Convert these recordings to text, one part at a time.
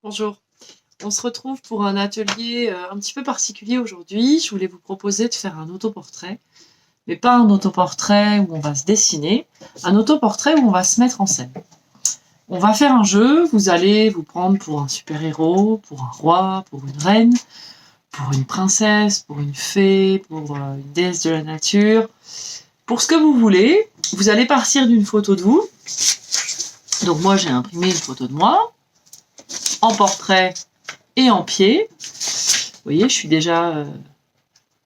Bonjour, on se retrouve pour un atelier un petit peu particulier aujourd'hui. Je voulais vous proposer de faire un autoportrait, mais pas un autoportrait où on va se dessiner, un autoportrait où on va se mettre en scène. On va faire un jeu, vous allez vous prendre pour un super-héros, pour un roi, pour une reine, pour une princesse, pour une fée, pour une déesse de la nature, pour ce que vous voulez. Vous allez partir d'une photo de vous. Donc moi j'ai imprimé une photo de moi, en portrait et en pied. Vous voyez, je suis déjà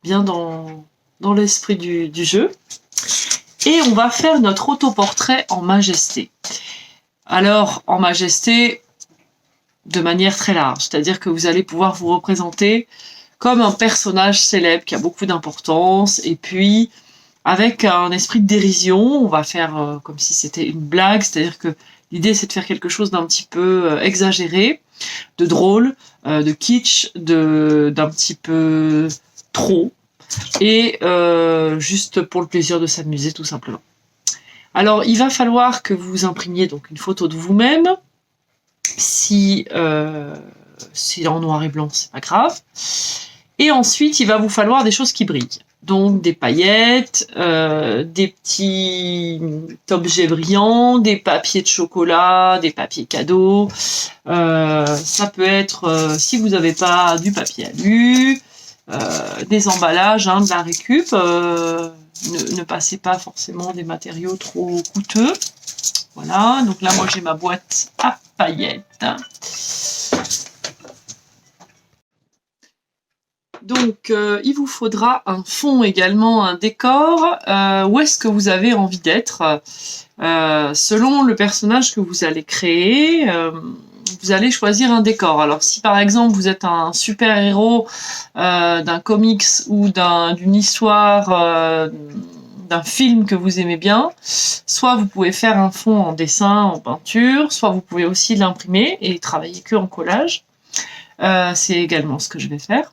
bien dans l'esprit du jeu. Et on va faire notre autoportrait en majesté. Alors, en majesté, de manière très large. C'est-à-dire que vous allez pouvoir vous représenter comme un personnage célèbre qui a beaucoup d'importance. Et puis, avec un esprit de dérision, on va faire comme si c'était une blague. C'est-à-dire que l'idée, c'est de faire quelque chose d'un petit peu exagéré, de drôle, de kitsch, d'un petit peu trop, et juste pour le plaisir de s'amuser tout simplement. Alors il va falloir que vous imprimiez donc une photo de vous-même. Si c'est en noir et blanc, c'est pas grave. Et ensuite il va vous falloir des choses qui brillent. Donc des paillettes, des petits objets brillants, des papiers de chocolat, des papiers cadeaux. Ça peut être, si vous n'avez pas du papier alu, des emballages, de la récup. Ne passez pas forcément des matériaux trop coûteux. Voilà, donc là moi j'ai ma boîte à paillettes. Donc il vous faudra un fond également, un décor. Où est-ce que vous avez envie d'être selon le personnage que vous allez créer, vous allez choisir un décor. Alors si par exemple vous êtes un super-héros d'un comics ou d'une histoire, d'un film que vous aimez bien, soit vous pouvez faire un fond en dessin, en peinture, soit vous pouvez aussi l'imprimer et travailler que en collage. C'est également ce que je vais faire.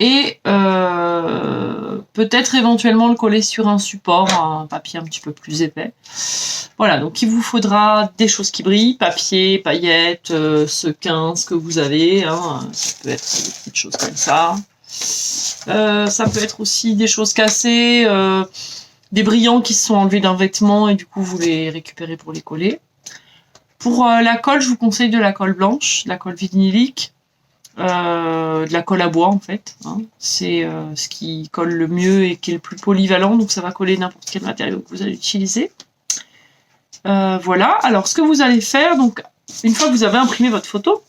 Et peut-être éventuellement le coller sur un support, un papier un petit peu plus épais. Voilà, donc il vous faudra des choses qui brillent, papier, paillettes, sequins, ce que vous avez. Ça peut être des petites choses comme ça. Ça peut être aussi des choses cassées, des brillants qui se sont enlevés d'un vêtement et du coup vous les récupérez pour les coller. Pour la colle, je vous conseille de la colle blanche, de la colle vinylique. De la colle à bois en fait, c'est ce qui colle le mieux et qui est le plus polyvalent, donc ça va coller n'importe quel matériau que vous allez utiliser. Voilà, alors ce que vous allez faire, donc une fois que vous avez imprimé votre photo,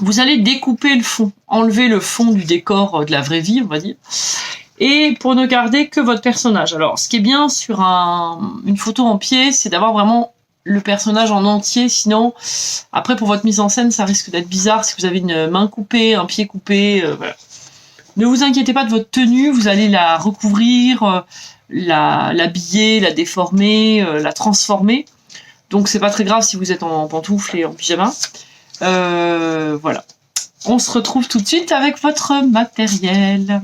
vous allez découper le fond, enlever le fond du décor de la vraie vie, on va dire, et pour ne garder que votre personnage. Alors ce qui est bien sur une photo en pied, c'est d'avoir vraiment le personnage en entier, sinon après pour votre mise en scène ça risque d'être bizarre si vous avez une main coupée, un pied coupé, voilà. Ne vous inquiétez pas de votre tenue, vous allez la recouvrir, l'habiller, la déformer, la transformer, donc c'est pas très grave si vous êtes en pantoufles et en pyjama. Voilà, on se retrouve tout de suite avec votre matériel.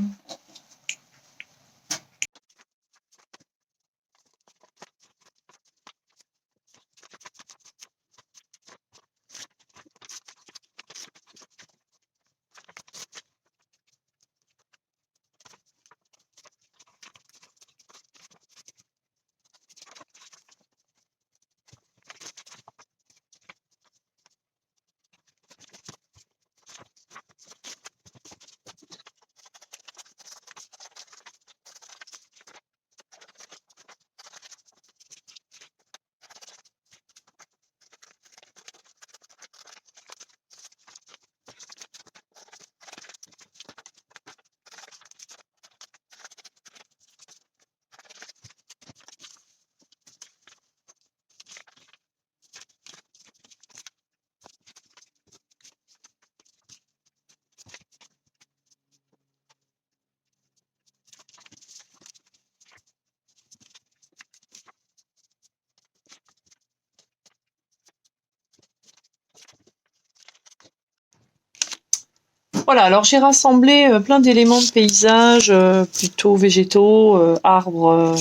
Voilà, alors j'ai rassemblé plein d'éléments de paysage, plutôt végétaux, arbres,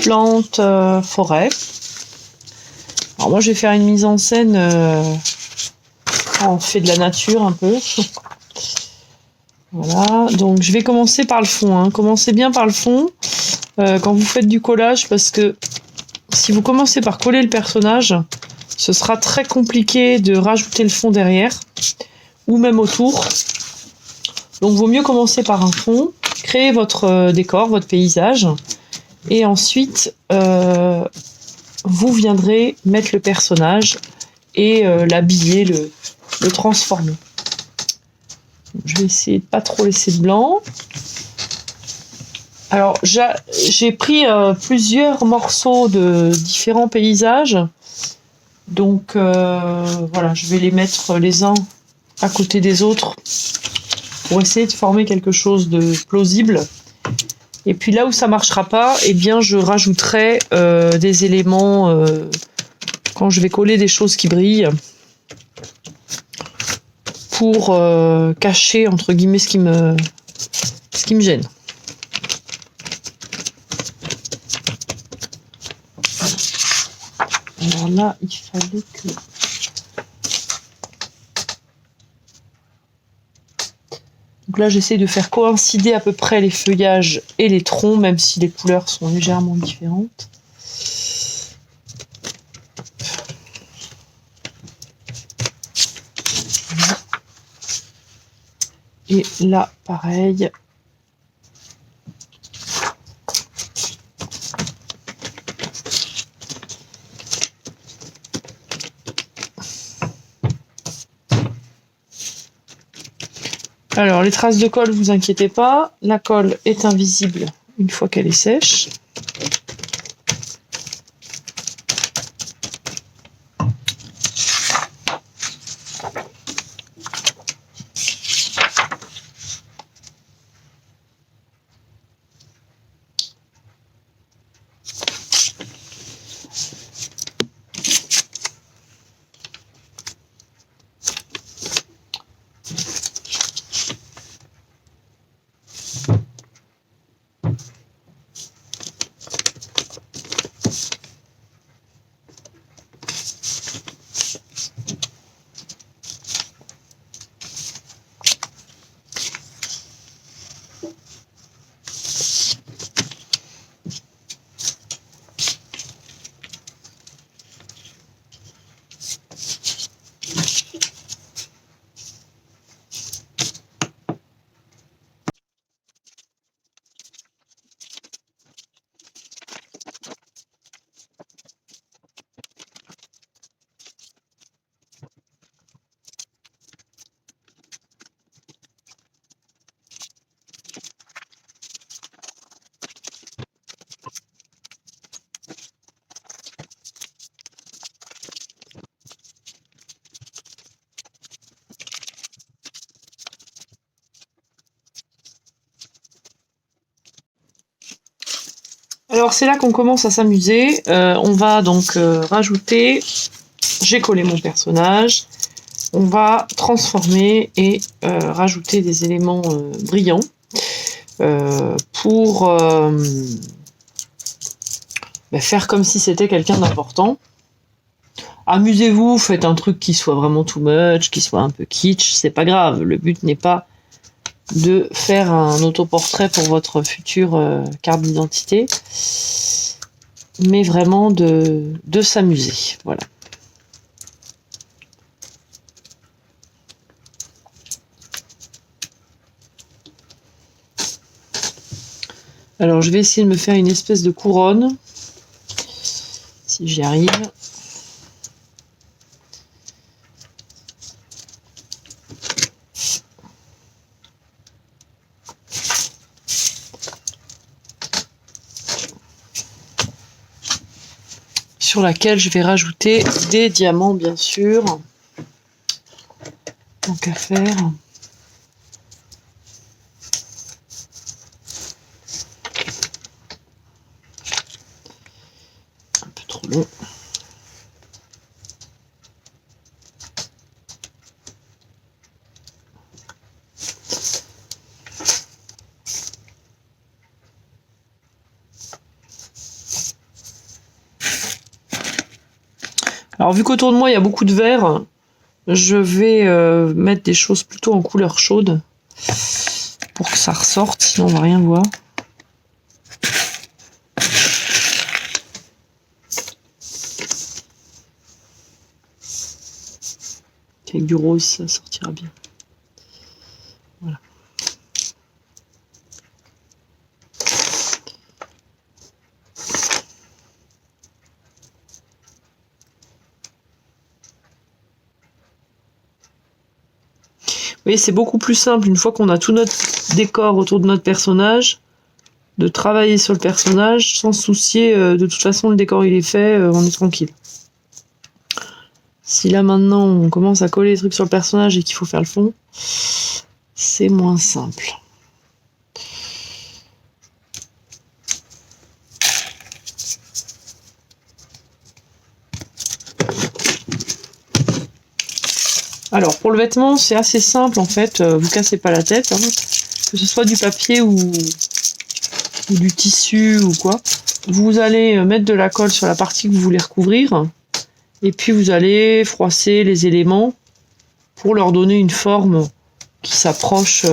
plantes, forêts. Alors moi je vais faire une mise en scène On fait de la nature un peu. Voilà, donc je vais commencer par le fond. Hein. Commencez bien par le fond quand vous faites du collage, parce que si vous commencez par coller le personnage, ce sera très compliqué de rajouter le fond derrière, ou même autour. Donc vaut mieux commencer par un fond, créer votre décor, votre paysage, et ensuite vous viendrez mettre le personnage et l'habiller, le transformer. Je vais essayer de pas trop laisser de blanc. Alors j'ai pris plusieurs morceaux de différents paysages. Donc voilà, je vais les mettre les uns à côté des autres pour essayer de former quelque chose de plausible. Et puis là où ça marchera pas, eh bien je rajouterai des éléments quand je vais coller des choses qui brillent pour cacher entre guillemets ce qui me gêne. Alors là, il fallait que... Donc là, j'essaie de faire coïncider à peu près les feuillages et les troncs, même si les couleurs sont légèrement différentes. Et là, pareil. Alors, les traces de colle, vous inquiétez pas, la colle est invisible une fois qu'elle est sèche. Alors c'est là qu'on commence à s'amuser. On va donc rajouter, j'ai collé mon personnage, on va transformer et rajouter des éléments brillants pour faire comme si c'était quelqu'un d'important. Amusez-vous, faites un truc qui soit vraiment too much, qui soit un peu kitsch, c'est pas grave. Le but n'est pas de faire un autoportrait pour votre future carte d'identité, mais vraiment de s'amuser. Voilà. Alors je vais essayer de me faire une espèce de couronne, si j'y arrive. Sur laquelle je vais rajouter des diamants, bien sûr. Tant qu'à faire. Un peu trop long. Alors vu qu'autour de moi il y a beaucoup de verre, je vais mettre des choses plutôt en couleur chaude pour que ça ressorte, sinon on va rien voir. Avec du rose, ça sortira bien. Voilà. Vous voyez, c'est beaucoup plus simple une fois qu'on a tout notre décor autour de notre personnage, de travailler sur le personnage sans se soucier. De toute façon, le décor il est fait, on est tranquille. Si là maintenant on commence à coller les trucs sur le personnage et qu'il faut faire le fond, c'est moins simple. Alors pour le vêtement, c'est assez simple en fait, vous cassez pas la tête, hein. Que ce soit du papier ou du tissu ou quoi. Vous allez mettre de la colle sur la partie que vous voulez recouvrir. Et puis vous allez froisser les éléments pour leur donner une forme qui s'approche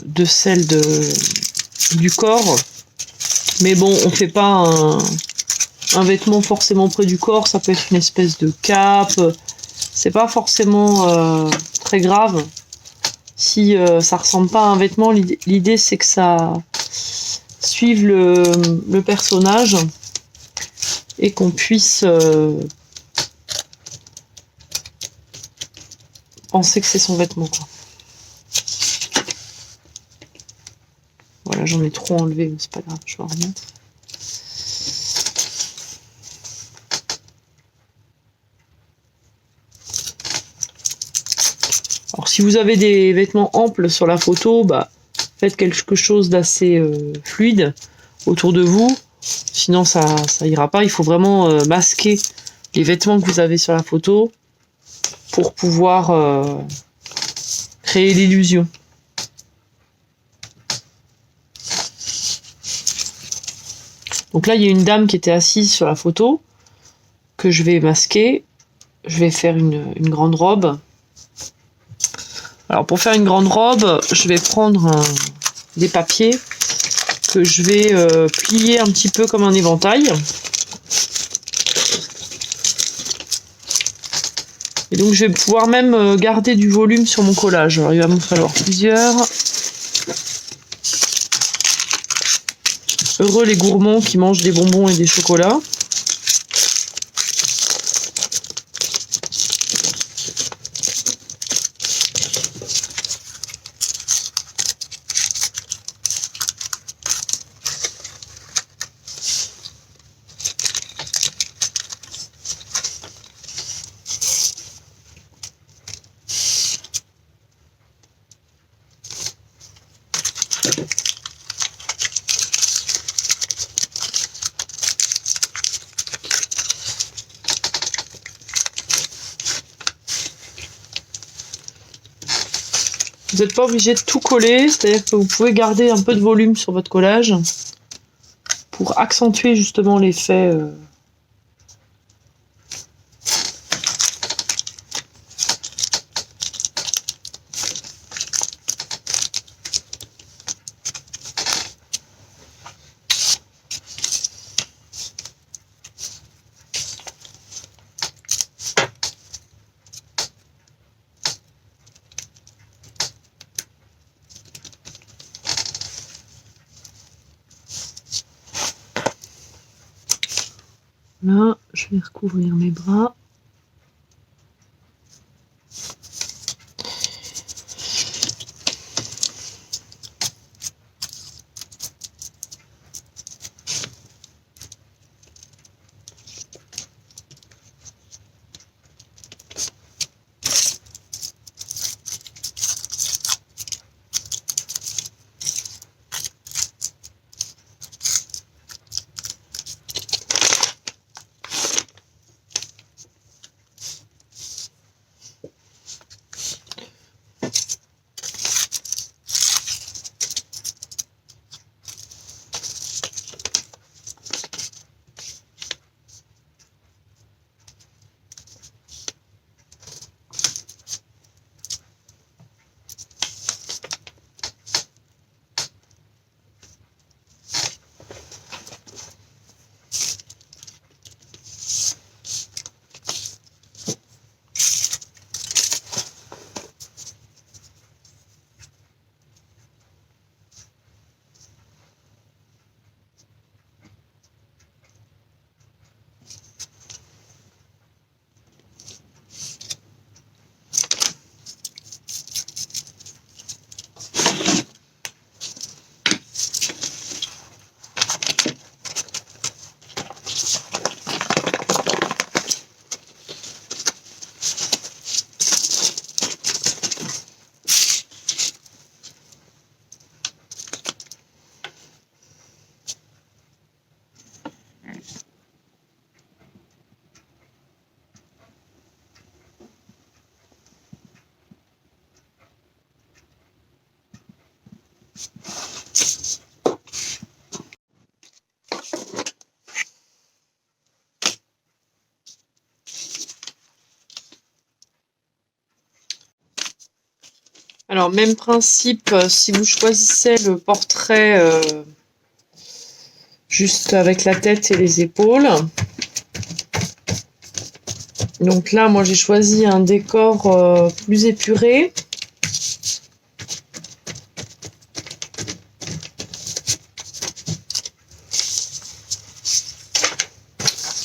de celle du corps. Mais bon, on fait pas un vêtement forcément près du corps, ça peut être une espèce de cape. C'est pas forcément très grave. Si ça ressemble pas à un vêtement, l'idée c'est que ça suive le personnage et qu'on puisse penser que c'est son vêtement, quoi. Voilà, j'en ai trop enlevé, mais c'est pas grave, je vais en remettre. Alors si vous avez des vêtements amples sur la photo, bah, faites quelque chose d'assez fluide autour de vous. Sinon ça ira pas. Il faut vraiment masquer les vêtements que vous avez sur la photo pour pouvoir créer l'illusion. Donc là, il y a une dame qui était assise sur la photo que je vais masquer. Je vais faire une grande robe. Alors pour faire une grande robe, je vais prendre des papiers que je vais plier un petit peu comme un éventail. Et donc je vais pouvoir même garder du volume sur mon collage. Alors il va m'en falloir plusieurs. Heureux les gourmands qui mangent des bonbons et des chocolats. Vous n'êtes pas obligé de tout coller, c'est-à-dire que vous pouvez garder un peu de volume sur votre collage pour accentuer justement l'effet. Là, je vais recouvrir mes bras. Alors, même principe, si vous choisissez le portrait juste avec la tête et les épaules. Donc là, moi, j'ai choisi un décor plus épuré.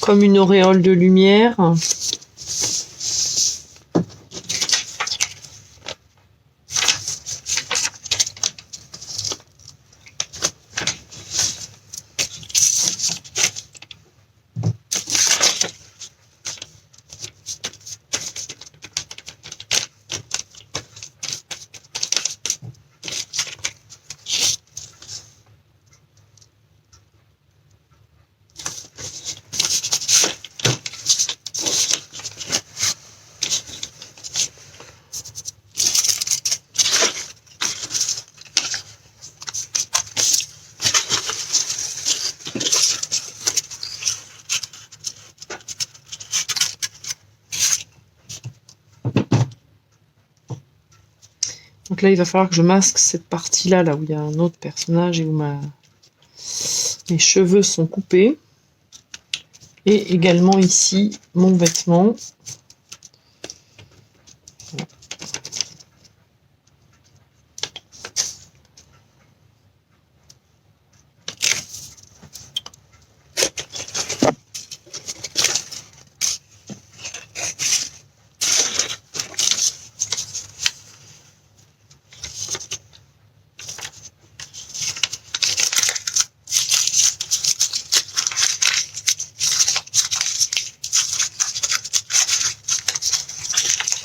Comme une auréole de lumière. Donc là, il va falloir que je masque cette partie-là, là où il y a un autre personnage et où mes cheveux sont coupés. Et également ici, mon vêtement.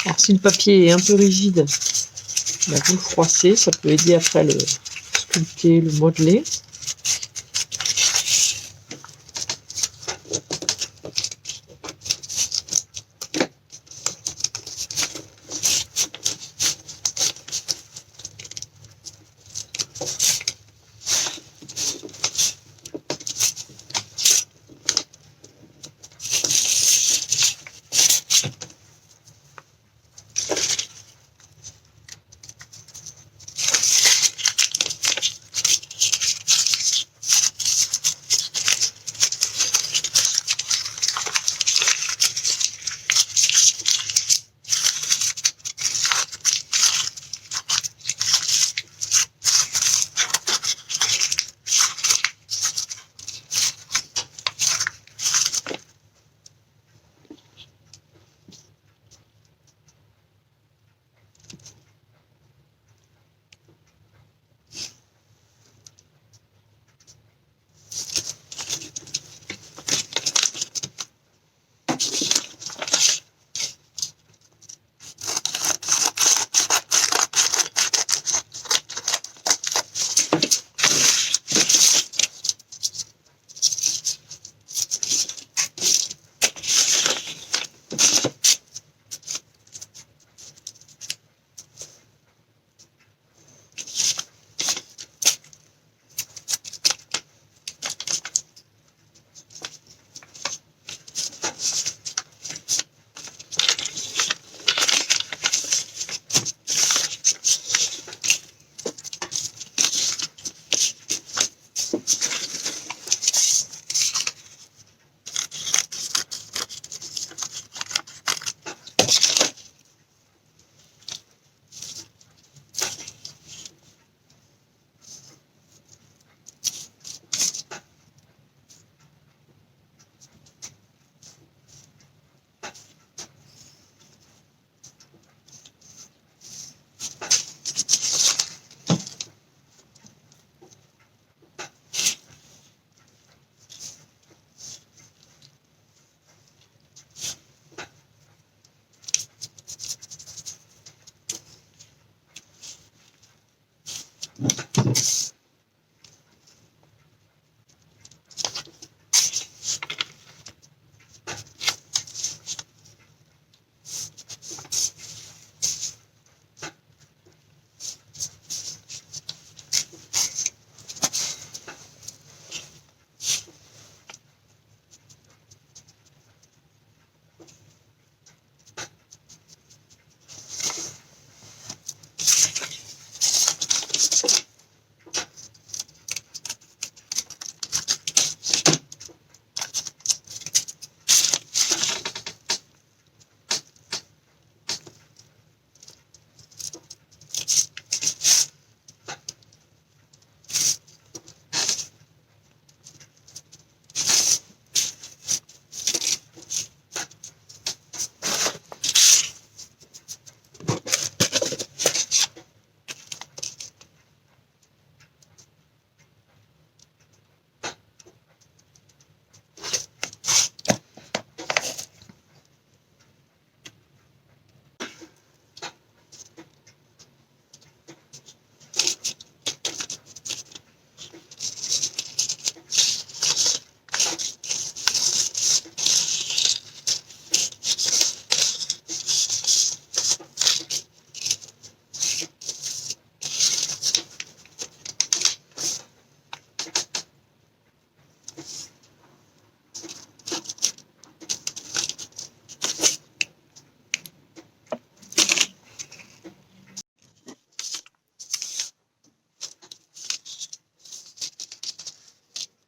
Alors, si le papier est un peu rigide, bah, vous le froissez, ça peut aider après à le sculpter, le modeler.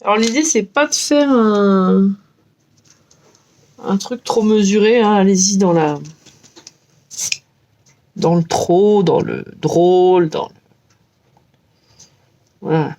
Alors l'idée c'est pas de faire un truc trop mesuré, hein. Allez-y dans le trop, dans le drôle, voilà.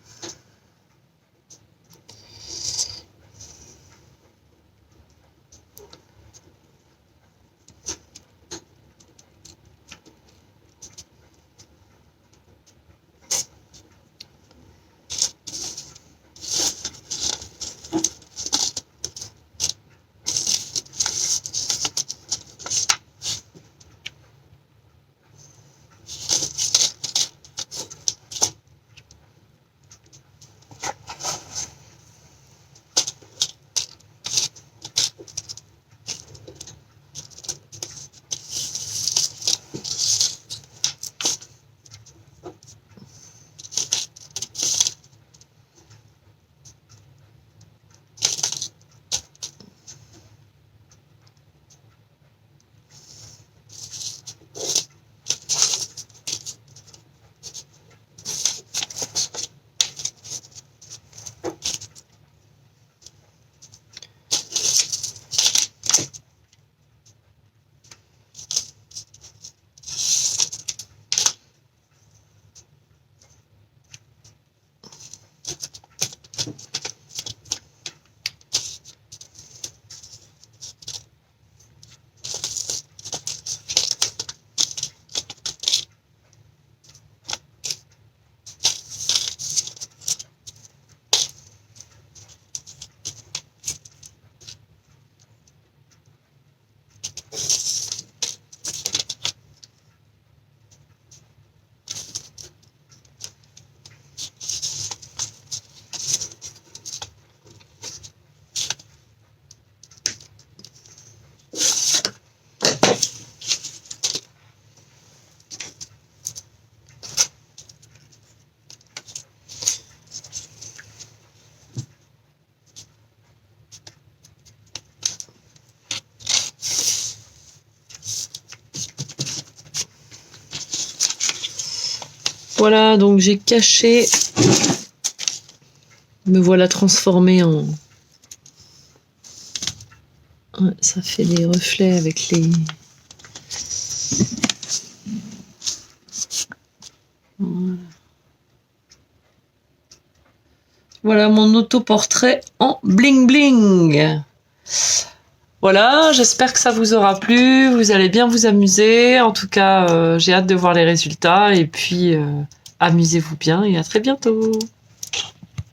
Voilà, donc j'ai caché, me voilà transformée en... Ouais, ça fait des reflets avec les... Voilà mon autoportrait en bling bling. Voilà, j'espère que ça vous aura plu, vous allez bien vous amuser. En tout cas, j'ai hâte de voir les résultats et puis amusez-vous bien et à très bientôt.